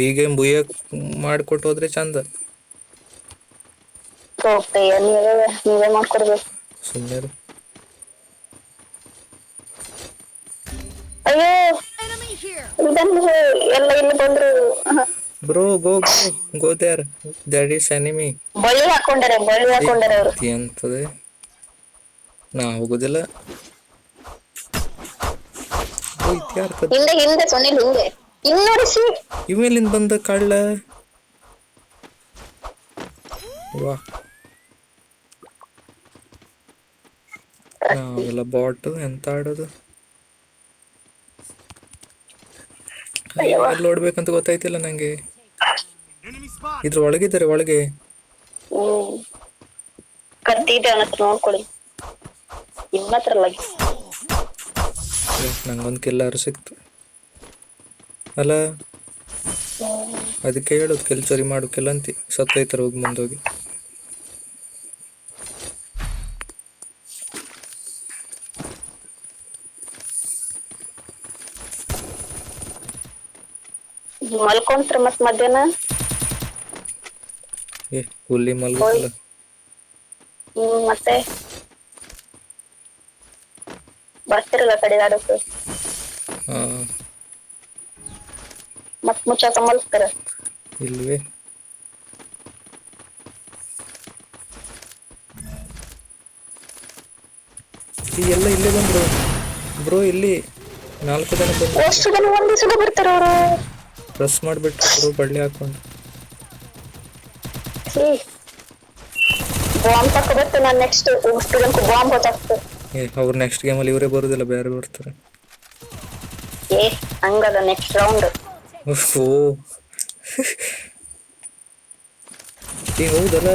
ಈಗ ಬುಯ್ಯಕ್ ಮಾಡಿಕೊಟ್ಟು ಹೋದ್ರೆ ಚಂದ. ನೀವೇ ಮಾಡ್ಕೊಡ್ಬೇಕು. ಸುಮ್ಮನೆ ಅಯ್ಯೋ ಎಲ್ಲ ಇಲ್ಲಿ ಬಂದ್ರು. Bro go go go there that is enemy. ಬಳ್ಳಿ ಹಾಕೊಂಡಾರೆ ಅವರು. ಎಂತದೆ ನಾ ಹೋಗುದಿಲ್ಲ. ಓ ಇತ್ಯಾರ್ಕದ್ ಹಿಂದೆ ಹಿಂದೆ ಸುನಿಲ್ ಹಿಂದೆ ಇನ್ನೋಡಿಸಿ ಇಮೇಲಿಂದ ಬಂದ ಕಳ್ಳ. ವಾ ನಾವೆಲ್ಲ ಬಾಟ್ ಎಂತ ಆಡೋದು. ಅಯ್ಯೋ ಎಲ್ಲಿ ಓಡ್ಬೇಕಂತ ಗೊತ್ತಾಯ್ತಿಲ್ಲ ನಂಗೆ. ಇದ್ರ ಒಳಗಿದ್ದಾರೆ ಒಳಗೆ. ಕತ್ತಿ ಅವನತ್ರ ನೋಡ್ಕೊಳ್ಳಿ. ನಿಮ್ಮತ್ರ ನಂಗೊಂದು ಕಿಲ್ಲಾರು ಸಿಕ್ತು ಅಲ್ಲ. ಅದಕ್ಕೆ ಹೇಳುದು ಕೆಲ್ ಚೋರಿ ಮಾಡು ಕೆಲಂತಿ ಸತ್ತೈತಾರ ಹೋಗಿ ಮುಂದೋಗಿ. ಮಲ್ಕೊಂಡ್ರ ಮತ್ ಮಧ್ಯಾಹ್ನ ಹುಲ್ಲಿ ಮಲ್ಗಲ್ಲ. ಮತ್ತೆ ಬರ್ತಿರಲ್ಲ ಕಡೆ ಆಡಕ್ಕೆ. ಮತ್ ಮುಚ್ಚಾಕ ಮಲ್ಸ್ತಾರ ಇಲ್ವೇ. ಎಲ್ಲ ಇಲ್ಲೇ ಬಂದ್ರು ಬ್ರೋ. ಇಲ್ಲಿ 4 ಜನ ಬಂದ್ರು. ಎಷ್ಟು ಜನ ಒಂದೇ ಸಲ ಬರ್ತಾರ ಅವರು. ಪ್ರೆಸ್ ಮಾಡ್ಬಿಟ್ರು ಬಳ್ಳಿ ಹಾಕೊಂಡು. ಬಾಂಬ್ ತಕ ಬರ್ತು. ನಾನು ನೆಕ್ಸ್ಟ್ ಸ್ಟೂಡೆಂಟ್ ಬಾಂಬ್ ಹೊತ್ತಾಕ್ತು. ಅವ್ರು ನೆಕ್ಸ್ಟ್ ಗೇಮಲ್ಲಿ ಇವರೇ ಬರುದಿಲ್ಲ, ಬೇರೆ ಬರ್ತಾರೆ. ಹಂಗದ ನೆಕ್ಸ್ಟ್ ರೌಂಡ್. ಓ ಈಗ ಹೌದಲ್ಲ,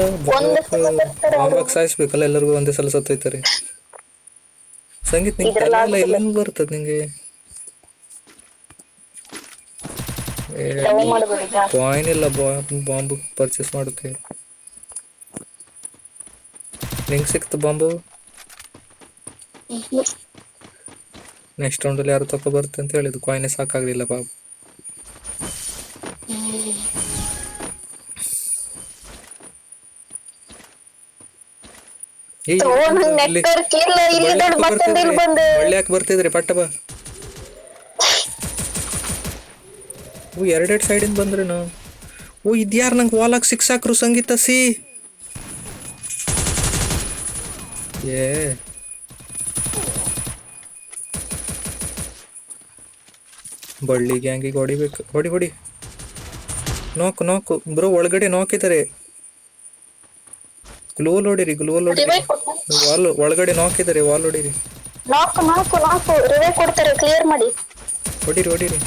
ಬಾಂಬಾಕ್ ಸಾಯಿಸ್ಬೇಕಲ್ಲ ಎಲ್ಲರಿಗೂ ಒಂದೇ ಸಲ ಸತ್ತೋಯ್ತಾರೆ. ಸಂಗೀತ ನಿಂಗೆ ತಲೆ ಎಲ್ಲ ಎಲ್ಲಿಂದ ಬರ್ತದ ನಿಂಗೆ? ಕಾಯಿನ್ ಇಲ್ಲ ಬಾಂಬ್ ಪರ್ಚೇಸ್ ಮಾಡೋಕೆ. ನಿಂಗೆ ಸಿಕ್ತು ಬಾಂಬು? ನೆಕ್ಸ್ಟ್ ರೌಂಡಲ್ಲಿ ಯಾರು ತಕೊ ಬರುತ್ತೆ ಅಂತ ಹೇಳಿದ್ದು. ಕಾಯಿನೇ ಸಾಕಾಗ್ಲಿಲ್ಲ ಬಾಬು. ಒಳ್ಳೆ ಯಾಕೆ ಬರ್ತಿದ್ರಿ ಪಟ್ಟ ಬಾ. ಎರಡೆರಡು ಸೈಡಿಂದ ಬಂದ್ರೇನು? ಇದ್ಯಾರು ನಂಗೆ ವಾಲಾಕ್ 6 ಹಾಕ್ರು ಸಂಗೀತ ಸಿ. ಬಳ್ಳಿ ಗ್ಯಾಂಗಿಗೆ ಹೊಡಿಬೇಕು. ಹೊಡಿ ನಾಕು ಬ್ರೋ. ಒಳಗಡೆ ನಾಕಿದ್ದಾರೆ. ಗ್ಲೋಲ್ ಹೊಡಿರಿ. ವಾಲ್ ಒಳಗಡೆ ನಾಕಿದ್ದಾರೆ. ವಾಲ್ ಹೊಡಿರಿ. ನಾಲ್ಕು ರಿವೇ ಕೊಡ್ತಾರೆ. ಕ್ಲಿಯರ್ ಮಾಡಿ. ಹೊಡಿರಿ.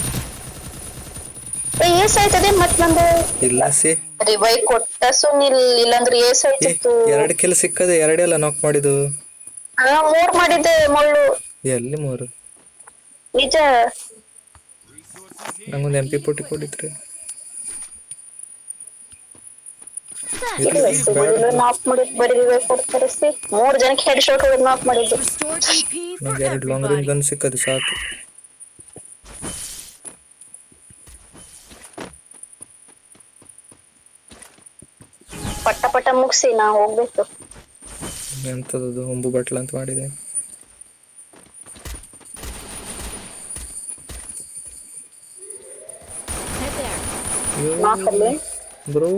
ಏಸಾಯ್ತದೆ ಮತ್ ನಂದು ಇಲ್ಲ ಸಿ ರಿವೈ ಕೊಟ್ಟ ಸುನಿಲ್. ಇಲ್ಲಾಂದ್ರೆ ಏಸಾಯ್ತಿತ್ತು. 2 ಕಿಲ್ ಸಿಕ್ಕದೆ. 2 ಎಲ್ಲ ನಾಕ್ ಮಾಡಿದ್ದು. 3 ಮಾಡಿದ್ದೆ ಮುಳ್ಳು. ಎಲ್ಲಿ 3? ನಿಜ. ನಂಗೊಂದು MP40 ಕೊಡಿದ್ರಿ. ನಾಕ್ ಮಾಡಿದ್ ಬರೀ ರಿವೈ ಕೊಡ್ತಾರೆ. 3 ಜನಕ್ಕೆ ಹೆಡ್ ಶಾಟ್ ಹೊಡೆದು ನಾಕ್ ಮಾಡಿದ್ದು. ನಂಗೆ 2 ಲಾಂಗ್ ರೇಂಜ್ ಗನ್ ಸಿಕ್ಕದು ಸಾಕು. ಪಟ್ಟ ಮುಗಿಸಿ ನಾ ಹೋಗ್ಬೇಕು. ಎಂತದದು ಹೊಂಬು ಬಟ್ಲ ಅಂತ ಮಾಡಿದೆ. ಬ್ರೋ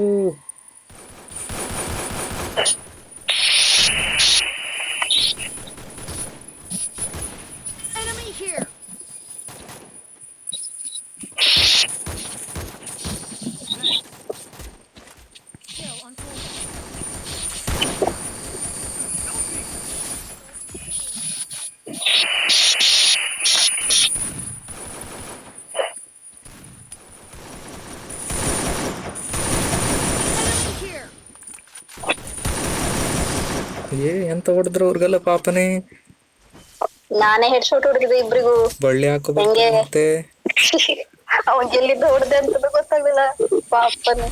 ಎಂತ ಹೊಡೆದ್ರು ಅವ್ರಿಗೆಲ್ಲ ಪಾಪನೇ. ನಾನೇ ಹೆಡ್ ಶಾಟ್ ಹೊಡೆದಿದ್ದೆ ಇಬ್ರಿಗೂ. ಬಳ್ಳಿ ಹಾಕೋಬೇಕು. ಅವನ್ ಎಲ್ಲಿದ್ದ ಹೊಡೆದೆ ಅಂತ ಗೊತ್ತಾಗ್ಲಿಲ್ಲ ಪಾಪನೇ.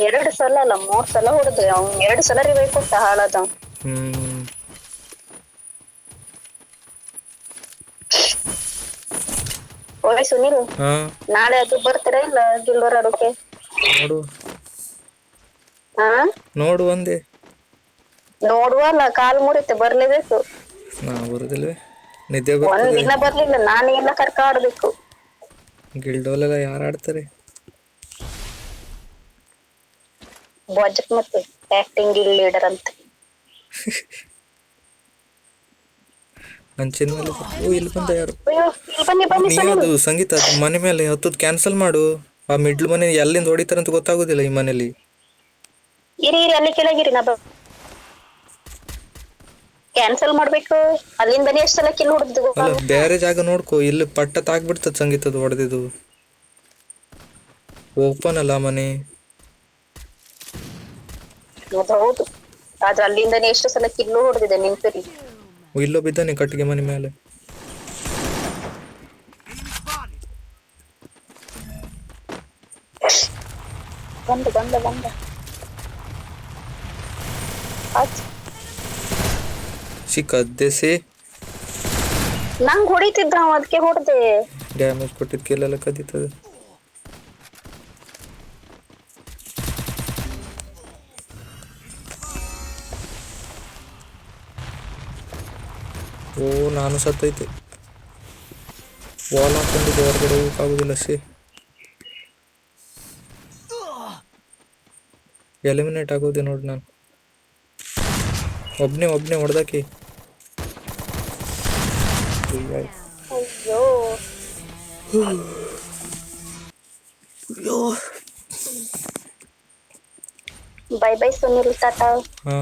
ಎರಡು ಸಲ ಅಲ್ಲ 3 ಸಲ ಹೊಡೆದ್ರಿ ಅವ್ನ್ 2 ಸಲ ರಿವೈವ್ ಕೊಟ್ಟ ಹಾಳದ. ಹ್ಮ್ ಓಯ್ ಸುನಿಲ್, ಹಾ ನಾಳೆ ಅದು ಬರ್ತೀರಾ ಇಲ್ಲ ಗಿಲ್ಡೋರ್ ಆಡೋಕೆ? ನೋಡು ಹಾ ನೋಡು ಒಂದೇ. ನೋಡುವಲ್ಲ, ಕಾಲ್ ಮುರಿತೆ ಬರ್ಲೇಬೇಕು. ನಾ ಬರುದಿಲ್ವೇ, ನಿದ್ದೆ ಒಂದ್ ಬರ್ತದೆ. ದಿನ ಬರ್ಲಿಲ್ಲ ನಾನು ಎಲ್ಲ ಕರ್ಕ ಆಡ್ಬೇಕು. ಗಿಲ್ಡೋಲೆಲ್ಲ ಯಾರು ಆಡ್ತಾರೆ? ಬಾಜಕ್ ಮತ್ತೆ ಆಕ್ಟಿಂಗ್ ಲೀಡರ್ ಅಂತ. ಅಂಚಿನ ಮೇಲೆ ಓ ಇಲ್ಲಿ ಬಂದ ಯಾರು? ಅಯ್ಯೋ ಇಲ್ಲಿ ಬನ್ನಿ ಓ ಬನ್ನಿ ನೀ ಸುನಿಲ್. ಅದು ಸಂಗೀತ, ಅದು ಮನೆ ಮೇಲೆ ಹತ್ತದ್ ಕ್ಯಾನ್ಸಲ್ ಮಾಡು. ಆ ಮಿಡ್ಲ್ ಮನೆ ಎಲ್ಲಿಂದ ಹೊಡಿತಾರಂತ ಗೊತ್ತಾಗುದಿಲ್ಲ ಈ ಮನೇಲಿ. ಇರಿ ಇರಿ ಅಲ್ಲಿ ಕೆಳಗಿರಿ, ಕ್ಯಾನ್ಸಲ್ ಮಾಡ್ಬೇಕು. ಅಲ್ಲಿಂದನೇ ಎಷ್ಟ್ ಸಲ ಕಿಲ್ ಹೊಡೆದು ಅಲ್ಲ ಗೊತ್ತಾಗ. ಬೇರೆ ಜಾಗ ನೋಡ್ಕೋ, ಇಲ್ಲಿ ಪಟ್ಟ ತಾಗ್ಬಿಡ್ತದ ಸಂಗೀತದ ಹೊಡೆದಿದ್ದು. ಓಪನ್ ಅಲ್ಲ ಮನೆ. ಹೌದು, ಆದ್ರೆ ಅಲ್ಲಿಂದನೇ ಎಷ್ಟು ಸಲ ಕಿಲ್ಲು ಹೊಡೆದಿದೆ ನಿಂತಿರಿ. ಇಲ್ಲೋ ಬಿದ್ದಾನೆ ಕಟ್ಟಿಗೆ ಮನೆ ಮೇಲೆ. ಬಂದ ಬಂದ ಬಂದ ಸಿಕ್ಕದ್ದೆಸಿ ನಂಗ್ ಹೊಡಿತಿದ್ದ ಅದಕ್ಕೆ ಹೊಡೆದೆ. ಡ್ಯಾಮೇಜ್ ಕೊಟ್ಟಿದ್ ಕೆಲೆಲ್ಲ ಕದೀತದೆ. ಓ ನಾನು ಸತ್ತೈತೆ. ವಾಲ್ ಹಾಕೊಂಡಿದ್ದೆ, ಹೊರಗಡೆ ಹೋಗಕ್ಕಾಗುದಿಲ್ಲ. ಎಲಿಮಿನೇಟ್ ಆಗೋದೆ ನೋಡಿ ನಾನು. ಒಬ್ನೇ ಹೊಡೆದಾಕಿ. ಅಯ್ಯೋ ಬೈ ಬೈ ಸುನಿಲ್, ಟಾಟಾ. ಹಾ